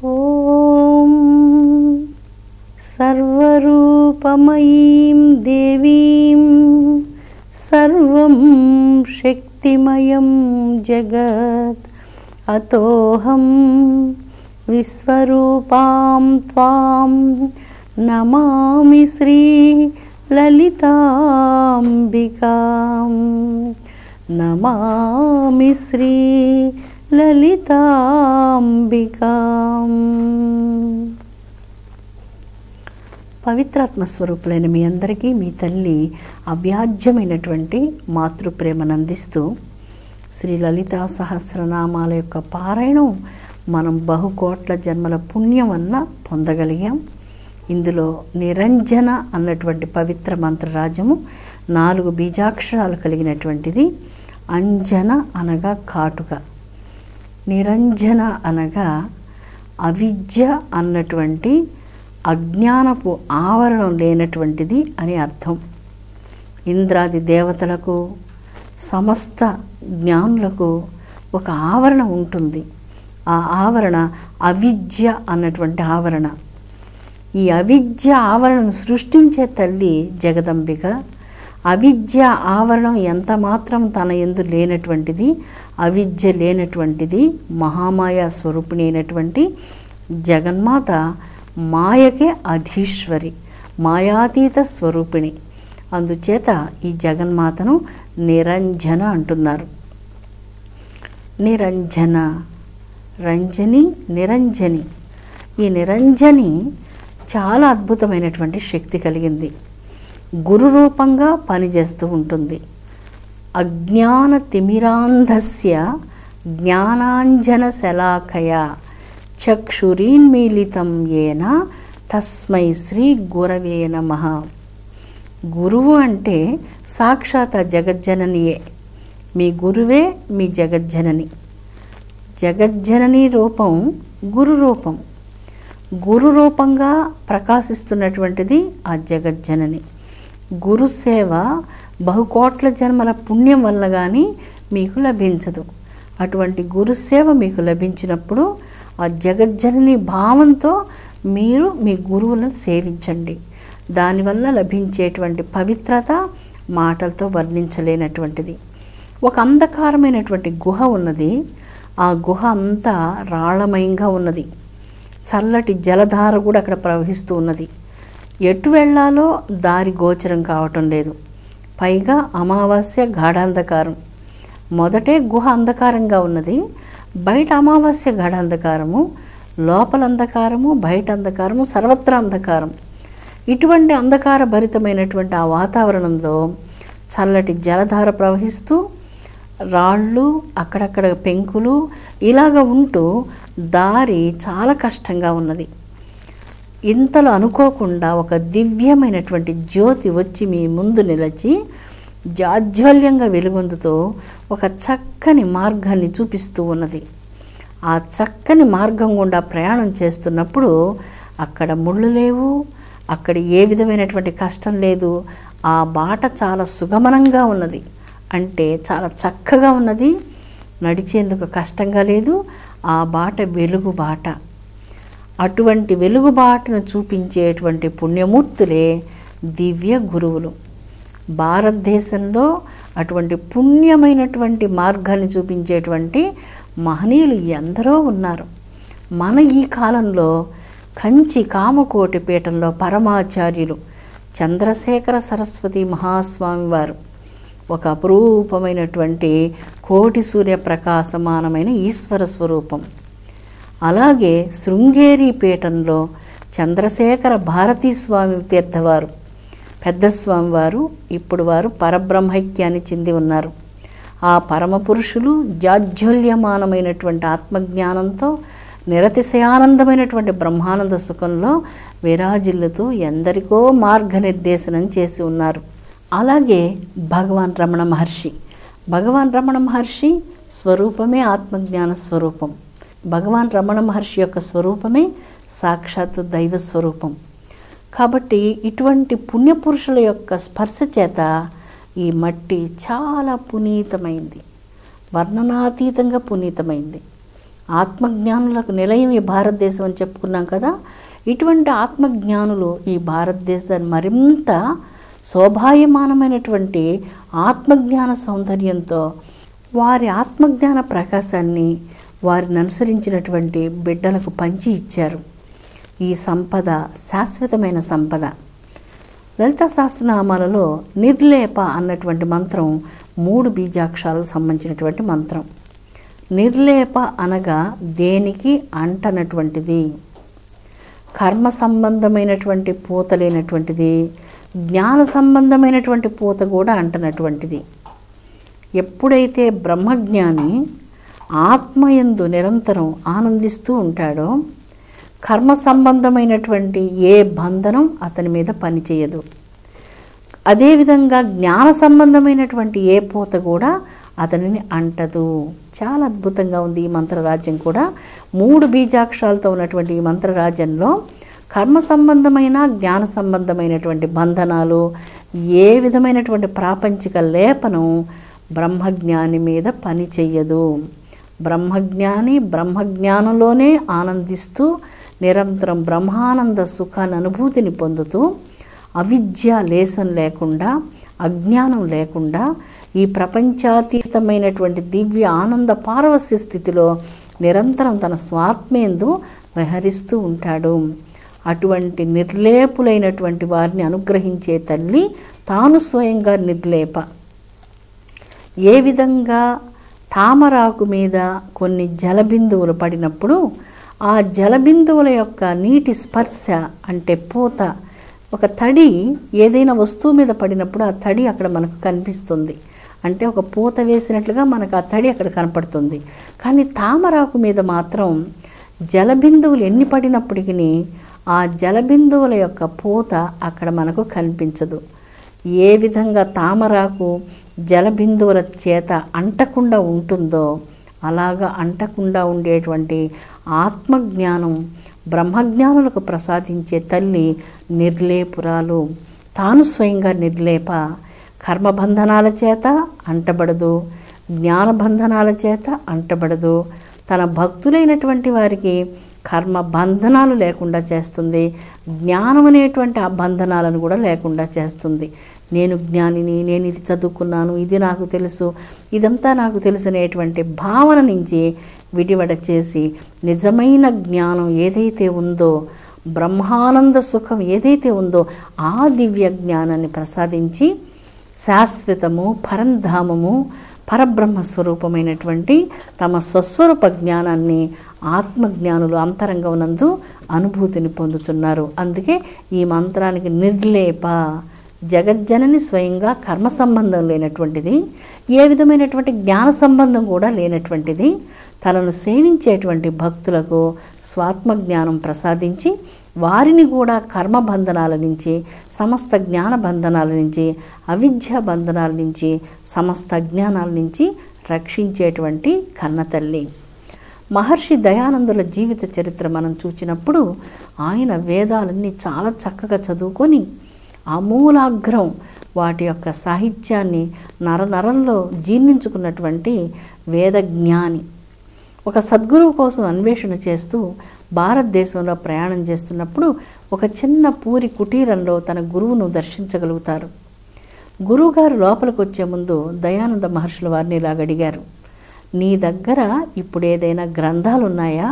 ఓం సర్వరూపమయీం దేవీం సర్వం శక్తిమయం జగత్ అతోహం విశ్వరూపాం త్వాం నమామి శ్రీ లలితాంబికాం నమామి శ్రీ లలితాంబికాం. పవిత్రాత్మ స్వరూపులైన మీ అందరికీ మీ తల్లి అవ్యాజ్యమైనటువంటి మాతృప్రేమను అందిస్తూ శ్రీ లలితా సహస్రనామాల యొక్క పారాయణం మనం బహుకోట్ల జన్మల పుణ్యం వల్ల పొందగలిగాం. ఇందులో నిరంజన అన్నటువంటి పవిత్ర మంత్రరాజము 4 బీజాక్షరాలు కలిగినటువంటిది. అంజన అనగా కాటుక, నిరంజన అనగా అవిద్య అన్నటువంటి అజ్ఞానపు ఆవరణం లేనటువంటిది అని అర్థం. ఇంద్రాది దేవతలకు సమస్త జ్ఞానులకు ఒక ఆవరణ ఉంటుంది. ఆ ఆవరణ అవిద్య అన్నటువంటి ఆవరణ. ఈ అవిద్య ఆవరణను సృష్టించే తల్లి జగదంబిక. అవిద్య ఆవరణం ఎంత మాత్రం తన యందు లేనటువంటిది, అవిద్య లేనటువంటిది, మహామాయా స్వరూపిణి అయినటువంటి జగన్మాత మాయకే అధీశ్వరి, మాయాతీత స్వరూపిణి. అందుచేత ఈ జగన్మాతను నిరంజన అంటున్నారు. నిరంజన, రంజని, నిరంజని. ఈ నిరంజని చాలా అద్భుతమైనటువంటి శక్తి కలిగింది. గురు రూపంగా పనిచేస్తూ ఉంటుంది. అజ్ఞాన తిమిరాంధస్య జ్ఞానాంజన శలాకయ చక్షురీన్మీలితం ఏన తస్మై శ్రీ గురవే నమః. గురువు అంటే సాక్షాత్ జగజ్జననియే. మీ గురువే మీ జగజ్జనని. జగజ్జనని రూపం గురు రూపం. గురు రూపంగా ప్రకాశిస్తున్నటువంటిది ఆ జగజ్జనని. గురు సేవ బహుకోట్ల జన్మల పుణ్యం వల్ల కానీ మీకు లభించదు. అటువంటి గురుసేవ మీకు లభించినప్పుడు ఆ జగజ్జనని భావంతో మీరు మీ గురువులను సేవించండి. దానివల్ల లభించేటువంటి పవిత్రత మాటలతో వర్ణించలేనటువంటిది. ఒక అంధకారమైనటువంటి గుహ ఉన్నది. ఆ గుహ అంతా రాళమయంగా ఉన్నది. చల్లటి జలధార కూడా అక్కడ ప్రవహిస్తూ ఉన్నది. ఎటు వెళ్ళాలో దారి గోచరం కావటం లేదు. పైగా అమావాస్య గాఢాంధకారం. మొదటే గుహ అంధకారంగా ఉన్నది. బయట అమావాస్య గాఢాంధకారము, లోపల అంధకారము, బయట అంధకారము, సర్వత్రా అంధకారం. ఇటువంటి అంధకార భరితమైనటువంటి ఆ వాతావరణంలో చల్లటి జలధార ప్రవహిస్తూ, రాళ్ళు, అక్కడక్కడ పెంకులు ఇలాగ ఉంటూ దారి చాలా కష్టంగా ఉన్నది. ఇంతలో అనుకోకుండా ఒక దివ్యమైనటువంటి జ్యోతి వచ్చి మీ ముందు నిలిచి జాజ్వల్యంగా వెలుగొందుతూ ఒక చక్కని మార్గాన్ని చూపిస్తూ ఉన్నది. ఆ చక్కని మార్గం గుండా ప్రయాణం చేస్తున్నప్పుడు అక్కడ ముళ్ళు లేవు, అక్కడ ఏ విధమైనటువంటి కష్టం లేదు. ఆ బాట చాలా సుగమనంగా ఉన్నది, అంటే చాలా చక్కగా ఉన్నది. నడిచేందుకు కష్టంగా లేదు. ఆ బాట వెలుగు బాట. అటువంటి వెలుగు బాటను చూపించేటువంటి పుణ్యమూర్తులే దివ్య గురువులు. భారతదేశంలో అటువంటి పుణ్యమైనటువంటి మార్గాన్ని చూపించేటువంటి మహనీయులు ఎందరో ఉన్నారు. మన ఈ కాలంలో కంచి కామకోటి పీఠంలో పరమాచార్యులు చంద్రశేఖర సరస్వతి మహాస్వామి వారు ఒక అపురూపమైనటువంటి కోటి సూర్యప్రకాశమానమైన ఈశ్వర స్వరూపం. అలాగే శృంగేరి పీఠంలో చంద్రశేఖర భారతీ స్వామి తీర్థవారు పెద్దస్వామి వారు ఇప్పుడు వారు పరబ్రహ్మైక్యాన్ని చెంది ఉన్నారు. ఆ పరమపురుషులు జాజ్వల్యమానమైనటువంటి ఆత్మజ్ఞానంతో నిరతిశయానందమైనటువంటి బ్రహ్మానంద సుఖంలో విరాజిల్లుతూ ఎందరికో మార్గనిర్దేశనం చేసి ఉన్నారు. అలాగే భగవాన్ రమణ మహర్షి. భగవాన్ రమణ మహర్షి స్వరూపమే ఆత్మజ్ఞాన స్వరూపం. భగవాన్ రమణ మహర్షి యొక్క స్వరూపమే సాక్షాత్తు దైవ స్వరూపం. కాబట్టి ఇటువంటి పుణ్యపురుషుల యొక్క స్పర్శ చేత ఈ మట్టి చాలా పునీతమైంది, వర్ణనాతీతంగా పునీతమైంది. ఆత్మజ్ఞానులకు నిలయం ఈ భారతదేశం అని చెప్పుకున్నాం కదా. ఇటువంటి ఆత్మజ్ఞానులు ఈ భారతదేశాన్ని మరింత శోభాయమానమైనటువంటి ఆత్మజ్ఞాన సౌందర్యంతో వారి ఆత్మజ్ఞాన ప్రకాశాన్ని వారిని అనుసరించినటువంటి బిడ్డలకు పంచి ఇచ్చారు. ఈ సంపద శాశ్వతమైన సంపద. లలితా సహస్రనామాలలో నిర్లేప అన్నటువంటి మంత్రం 3 బీజాక్షరాలకు సంబంధించినటువంటి మంత్రం. నిర్లేప అనగా దేనికి అంటనటువంటిది, కర్మ సంబంధమైనటువంటి పూత లేనటువంటిది, జ్ఞాన సంబంధమైనటువంటి పూత కూడా అంటనటువంటిది. ఎప్పుడైతే బ్రహ్మజ్ఞాని ఆత్మయందు నిరంతరం ఆనందిస్తూ ఉంటాడో కర్మ సంబంధమైనటువంటి ఏ బంధనం అతని మీద పనిచేయదు. అదేవిధంగా జ్ఞాన సంబంధమైనటువంటి ఏ పూత కూడా అతనిని అంటదు. చాలా అద్భుతంగా ఉంది ఈ మంత్రరాజ్యం కూడా. 3 బీజాక్షరాలతో ఉన్నటువంటి ఈ మంత్రరాజ్యంలో కర్మ సంబంధమైన జ్ఞాన సంబంధమైనటువంటి బంధనాలు, ఏ విధమైనటువంటి ప్రాపంచిక లేపనం బ్రహ్మజ్ఞాని మీద పని చెయ్యదు. బ్రహ్మజ్ఞాని బ్రహ్మజ్ఞానంలోనే ఆనందిస్తూ నిరంతరం బ్రహ్మానంద సుఖాన్ని అనుభూతిని పొందుతూ అవిద్య లేసం లేకుండా, అజ్ఞానం లేకుండా ఈ ప్రపంచాతీతమైనటువంటి దివ్య ఆనంద పారవస్య స్థితిలో నిరంతరం తన స్వాత్మేందు విహరిస్తూ ఉంటాడు. అటువంటి నిర్లేపులైనటువంటి వారిని అనుగ్రహించే తల్లి తాను స్వయంగా నిర్లేప. ఏ విధంగా తామరాకు మీద కొన్ని జలబిందువులు పడినప్పుడు ఆ జలబిందువుల యొక్క నీటి స్పర్శ అంటే పూత, ఒక తడి ఏదైనా వస్తువు మీద పడినప్పుడు ఆ తడి అక్కడ మనకు కనిపిస్తుంది, అంటే ఒక పూత వేసినట్లుగా మనకు ఆ తడి అక్కడ కనపడుతుంది. కానీ తామరాకు మీద మాత్రం జలబిందువులు ఎన్ని పడినప్పటికీ ఆ జలబిందువుల యొక్క పూత అక్కడ మనకు కనిపించదు. ఏ విధంగా తామరాకు జలబిందువుల చేత అంటకుండా ఉంటుందో అలాగా అంటకుండా ఉండేటువంటి ఆత్మజ్ఞానం బ్రహ్మజ్ఞానులకు ప్రసాదించే తల్లి నిర్లేపురాలు. తాను స్వయంగా నిర్లేప. కర్మబంధనాల చేత అంటబడదు, జ్ఞానబంధనాల చేత అంటబడదు. తన భక్తులైనటువంటి వారికి కర్మ బంధనాలు లేకుండా చేస్తుంది, జ్ఞానం అనేటువంటి ఆ బంధనాలను కూడా లేకుండా చేస్తుంది. నేను జ్ఞానిని, నేను ఇది చదువుకున్నాను, ఇది నాకు తెలుసు, ఇదంతా నాకు తెలుసు అనేటువంటి భావన నుంచి విడివడ చేసి నిజమైన జ్ఞానం ఏదైతే ఉందో, బ్రహ్మానంద సుఖం ఏదైతే ఉందో ఆ దివ్య జ్ఞానాన్ని ప్రసాదించి శాశ్వతము, పరంధామము, పరబ్రహ్మ స్వరూపమైనటువంటి తమ స్వస్వరూప జ్ఞానాన్ని ఆత్మజ్ఞానులు అంతరంగమునందు అనుభూతిని పొందుతున్నారు. అందుకే ఈ మంత్రానికి నిర్లేప. జగజ్జనని స్వయంగా కర్మ సంబంధం లేనటువంటిది, ఏ విధమైనటువంటి జ్ఞాన సంబంధం కూడా లేనటువంటిది. తనను సేవించేటువంటి భక్తులకు స్వాత్మజ్ఞానం ప్రసాదించి వారిని కూడా కర్మబంధనాల నుంచి, సమస్త జ్ఞాన బంధనాల నుంచి, అవిద్యా బంధనాల నుంచి, సమస్త అజ్ఞానాల నుంచి రక్షించేటువంటి కన్నతల్లి. మహర్షి దయానందుల జీవిత చరిత్ర మనం చూసినప్పుడు ఆయన వేదాలన్నీ చాలా చక్కగా చదువుకొని ఆమూలాగ్రం వాటి యొక్క సాహిత్యాన్ని నరనరంలో జీర్ణించుకున్నటువంటి వేదజ్ఞాని. ఒక సద్గురువు కోసం అన్వేషణ చేస్తూ భారతదేశంలో ప్రయాణం చేస్తున్నప్పుడు ఒక చిన్న పూరి కుటీరంలో తన గురువును దర్శించగలుగుతారు. గురువుగారు లోపలికి వచ్చే ముందు దయానంద మహర్షుల వారిని ఇలాగ అడిగారు, నీ దగ్గర ఇప్పుడు ఏదైనా గ్రంథాలు ఉన్నాయా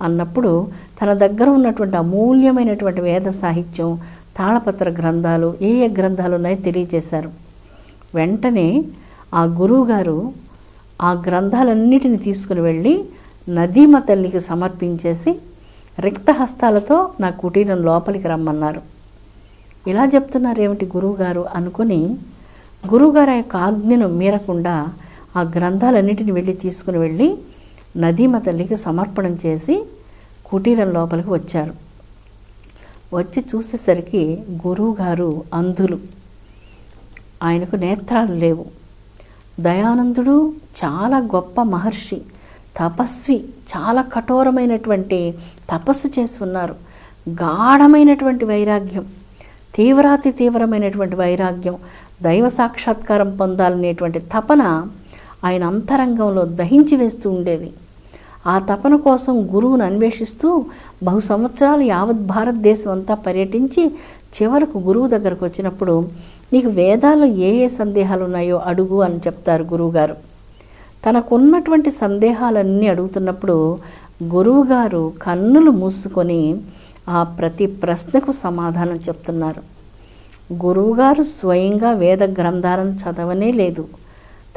అన్నప్పుడు తన దగ్గర ఉన్నటువంటి అమూల్యమైనటువంటి వేద సాహిత్యం, తాళపత్ర గ్రంథాలు, ఏ గ్రంథాలు ఉన్నాయో తెలియజేశారు. వెంటనే ఆ గురువుగారు ఆ గ్రంథాలన్నిటిని తీసుకుని వెళ్ళి నదీమ తల్లికి సమర్పించేసి రిక్తహస్తాలతో నా కుటీరం లోపలికి రమ్మన్నారు. ఇలా చెప్తున్నారు ఏమిటి గురువుగారు అనుకుని గురువుగారు యొక్క ఆజ్ఞను మీరకుండా ఆ గ్రంథాలన్నిటిని వెళ్ళి తీసుకుని వెళ్ళి నదీమ తల్లికి సమర్పణం చేసి కుటీరం లోపలికి వచ్చారు. వచ్చి చూసేసరికి గురువుగారు అంధులు, ఆయనకు నేత్రాలు లేవు. దయానందుడు చాలా గొప్ప మహర్షి, తపస్వి, చాలా కఠోరమైనటువంటి తపస్సు చేసి ఉన్నారు. గాఢమైనటువంటి వైరాగ్యం, తీవ్రాతి తీవ్రమైనటువంటి వైరాగ్యం, దైవ సాక్షాత్కారం పొందాలనేటువంటి తపన ఆయన అంతరంగంలో దహించి వేస్తూ ఉండేది. ఆ తపన కోసం గురువును అన్వేషిస్తూ బహు సంవత్సరాలు యావత్ భారతదేశం అంతా పర్యటించి చివరకు గురువు దగ్గరకు వచ్చినప్పుడు నీకు వేదాల్లో ఏ ఏ సందేహాలు ఉన్నాయో అడుగు అని చెప్తారు గురువుగారు. తనకున్నటువంటి సందేహాలన్నీ అడుగుతున్నప్పుడు గురువుగారు కన్నులు మూసుకొని ఆ ప్రతి ప్రశ్నకు సమాధానం చెప్తున్నారు. గురువుగారు స్వయంగా వేద గ్రంథాలను చదవనే లేదు.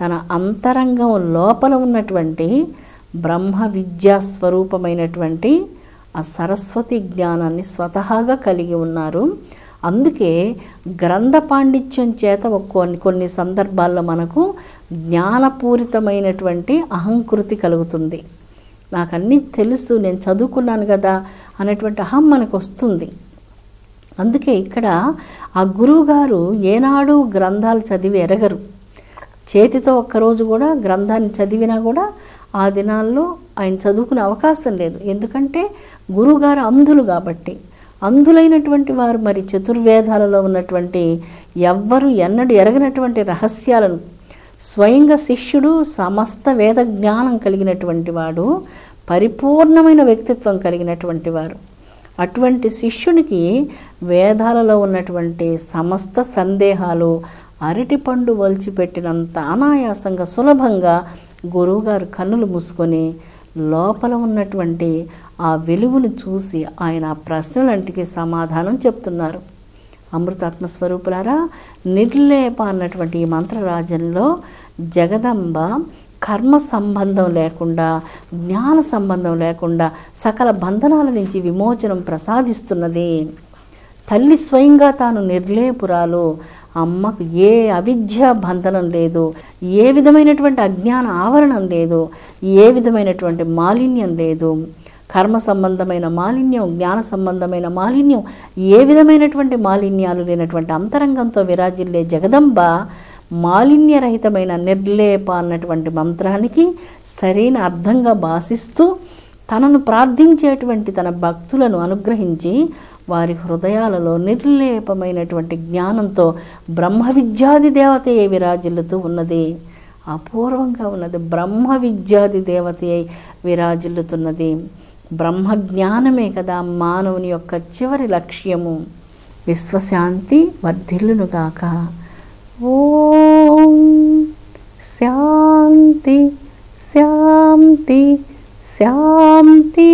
తన అంతరంగం లోపల ఉన్నటువంటి బ్రహ్మ విద్యా స్వరూపమైనటువంటి ఆ సరస్వతి జ్ఞానాన్ని స్వతహాగా కలిగి ఉన్నారు. అందుకే గ్రంథ పాండిత్యం చేత కొన్ని సందర్భాల్లో మనకు జ్ఞానపూరితమైనటువంటి అహంకృతి కలుగుతుంది. నాకు అన్నీ తెలుసు, నేను చదువుకున్నాను కదా అనేటువంటి అహం మనకు వస్తుంది. అందుకే ఇక్కడ ఆ గురువుగారు ఏనాడు గ్రంథాలు చదివి ఎరగరు. చేతితో ఒక్కరోజు కూడా గ్రంథాన్ని చదివినా కూడా ఆ దినాల్లో ఆయన చదువుకునే అవకాశం లేదు. ఎందుకంటే గురువుగారు అంధులు కాబట్టి. అంధులైనటువంటి వారు మరి చతుర్వేదాలలో ఉన్నటువంటి ఎవ్వరు ఎన్నడూ ఎరగనటువంటి రహస్యాలను స్వయంగా శిష్యుడు సమస్త వేద జ్ఞానం కలిగినటువంటి వాడు, పరిపూర్ణమైన వ్యక్తిత్వం కలిగినటువంటి వారు. అటువంటి శిష్యునికి వేదాలలో ఉన్నటువంటి సమస్త సందేహాలు అరటిపండు వలిచిపెట్టినంత అనాయాసంగా సులభంగా గురువుగారు కన్నులు మూసుకొని లోపల ఉన్నటువంటి ఆ వెలుగును చూసి ఆయన ఆ ప్రశ్నలంటికి సమాధానం చెప్తున్నారు. అమృతాత్మ స్వరూపులారా, నిర్లేప అన్నటువంటి ఈ మంత్రరాజంలో జగదంబ కర్మ సంబంధం లేకుండా, జ్ఞాన సంబంధం లేకుండా సకల బంధనాల నుంచి విమోచనం ప్రసాదిస్తున్నది. తల్లి స్వయంగా తాను నిర్లేపురాలు. అమ్మకు ఏ అవిద్య బంధనం లేదు, ఏ విధమైనటువంటి అజ్ఞాన ఆవరణం లేదు, ఏ విధమైనటువంటి మాలిన్యం లేదు. కర్మ సంబంధమైన మాలిన్యం, జ్ఞాన సంబంధమైన మాలిన్యం, ఏ విధమైనటువంటి మాలిన్యాలు లేనటువంటి అంతరంగంతో విరాజిల్లే జగదంబ మాలిన్యరహితమైన నిర్లేప అన్నటువంటి మంత్రానికి సరైన అర్థంగా భాషిస్తూ తనను ప్రార్థించేటువంటి తన భక్తులను అనుగ్రహించి వారి హృదయాలలో నిర్లేపమైనటువంటి జ్ఞానంతో బ్రహ్మ విద్యాది దేవతయే విరాజిల్లుతూ ఉన్నది. అపూర్వంగా ఉన్నది. బ్రహ్మ విద్యాది దేవతయే విరాజిల్లుతున్నది. బ్రహ్మ జ్ఞానమే కదా మానవుని యొక్క చివరి లక్ష్యము. విశ్వశాంతి వర్ధిల్లునుగాక. ఓం శాంతి శాంతి శాంతి.